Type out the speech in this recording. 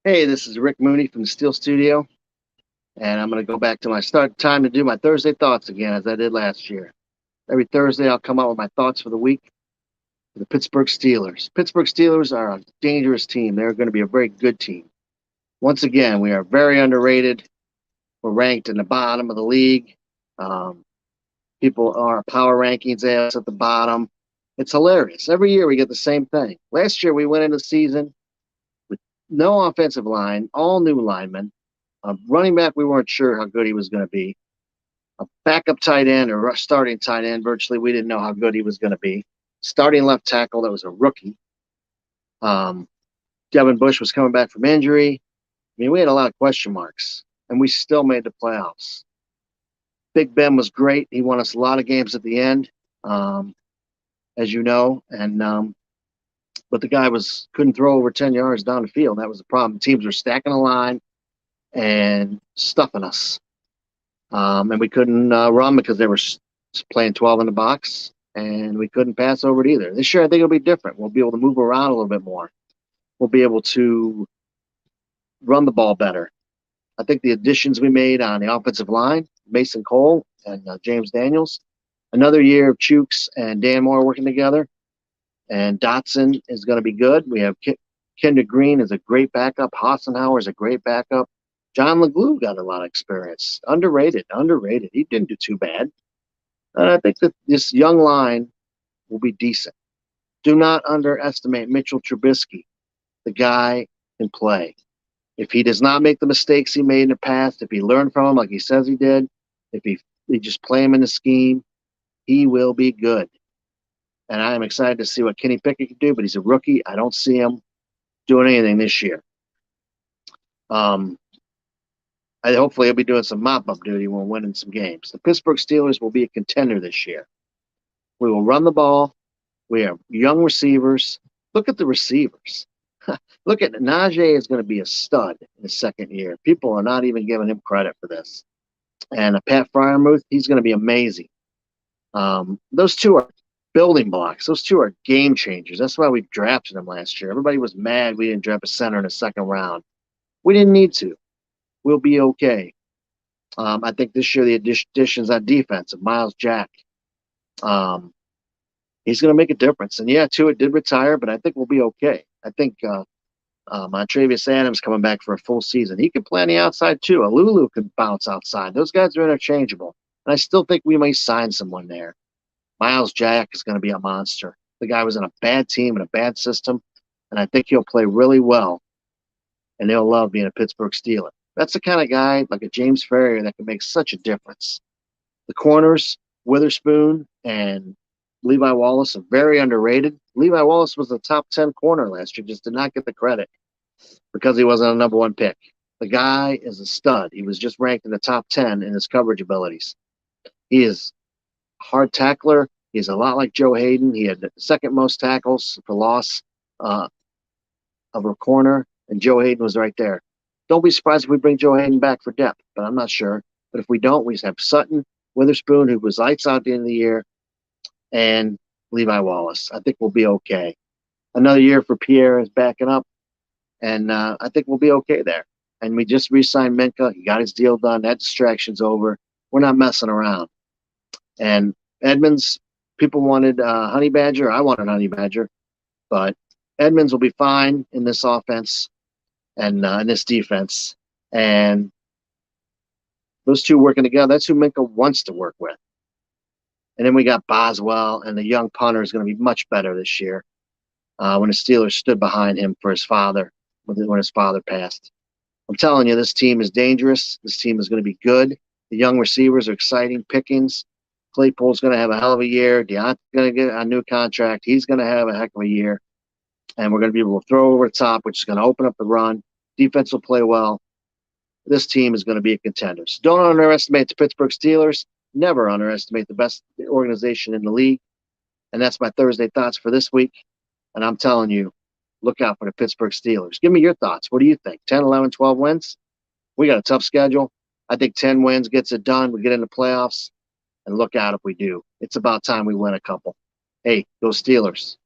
Hey, this is Rick Mooney from the Steel Studio, and I'm going to go back to my start time to do my Thursday thoughts again, as I did last year. Every Thursday, I'll come out with my thoughts for the week for the Pittsburgh Steelers. Pittsburgh Steelers are a dangerous team. They're going to be a very good team. Once again, we are very underrated. We're ranked in the bottom of the league. Um, People are power rankings, they have us at the bottom. It's hilarious. Every year we get the same thing. Last year, we went into the season with no offensive line, all new linemen. A running back, we weren't sure how good he was going to be. A backup tight end or a starting tight end, virtually, we didn't know how good he was going to be. Starting left tackle, that was a rookie. Um, Devin Bush was coming back from injury. I mean, we had a lot of question marks, and we still made the playoffs. Big Ben was great. He won us a lot of games at the end, um, as you know, and but the guy was couldn't throw over 10 yards down the field. That was the problem. Teams were stacking the line and stuffing us. And we couldn't run because they were playing 12 in the box, and we couldn't pass over it either. This year, I think it'll be different. We'll be able to move around a little bit more. We'll be able to run the ball better. I think the additions we made on the offensive line, Mason Cole and James Daniels, another year of Chooks and Dan Moore working together, and Dotson is going to be good. We have Kendrick Green is a great backup. Hassenauer is a great backup. John LeGlue got a lot of experience. Underrated, underrated. He didn't do too bad. And I think that this young line will be decent. Do not underestimate Mitchell Trubisky. The guy can play. If he does not make the mistakes he made in the past, if he learned from them like he says he did, if he just play him in the scheme, he will be good. And I am excited to see what Kenny Pickett can do, but he's a rookie. I don't see him doing anything this year. Um, Hopefully he'll be doing some mop-up duty when winning some games. The Pittsburgh Steelers will be a contender this year. We will run the ball. We have young receivers. Look at the receivers. Look at Najee is going to be a stud in his second year. People are not even giving him credit for this. And Pat Fryermuth, he's going to be amazing. Those two are building blocks. Those two are game changers. That's why we drafted them last year. Everybody was mad we didn't draft a center in the second round. We didn't need to. We'll be okay. I think this year the additions on defense of Miles Jack, he's going to make a difference. And yeah, Tua did retire, but I think we'll be okay. I think Montravius Adams coming back for a full season. He can play on the outside too. Alulu can bounce outside. Those guys are interchangeable. And I still think we may sign someone there. Miles Jack is going to be a monster. The guy was in a bad team and a bad system, and I think he'll play really well, and they'll love being a Pittsburgh Steeler. That's the kind of guy like a James Ferrier that can make such a difference. The corners, Witherspoon and Levi Wallace, are very underrated. Levi Wallace was the top 10 corner last year, just did not get the credit because he wasn't a number one pick. The guy is a stud. He was just ranked in the top 10 in his coverage abilities. He is a hard tackler. He's a lot like Joe Hayden. He had the second most tackles for loss of a corner, and Joe Hayden was right there. Don't be surprised if we bring Joe Hayden back for depth, but I'm not sure. But if we don't, we have Sutton, Witherspoon, who was lights out at the end of the year, and Levi Wallace. I think we'll be okay. Another year for Pierre is backing up, and I think we'll be okay there. And we just re-signed Minka. He got his deal done. That distraction's over. We're not messing around. And Edmonds, people wanted Honey Badger. I wanted Honey Badger, but Edmonds will be fine in this offense and in this defense. And those two working together, that's who Minka wants to work with. And then we got Boswell, and the young punter is going to be much better this year when the Steelers stood behind him for his father, when his father passed. I'm telling you, this team is dangerous. This team is going to be good. The young receivers are exciting. Pickens, Claypool's going to have a hell of a year. Deontay's going to get a new contract. He's going to have a heck of a year. And we're going to be able to throw over the top, which is going to open up the run. Defense will play well. This team is going to be a contender. So don't underestimate the Pittsburgh Steelers. Never underestimate the best organization in the league. And that's my Thursday thoughts for this week. And I'm telling you, look out for the Pittsburgh Steelers. Give me your thoughts. What do you think? 10, 11, 12 wins? We got a tough schedule. I think 10 wins gets it done. We get into playoffs. And look out if we do. It's about time we win a couple. Hey, go Steelers.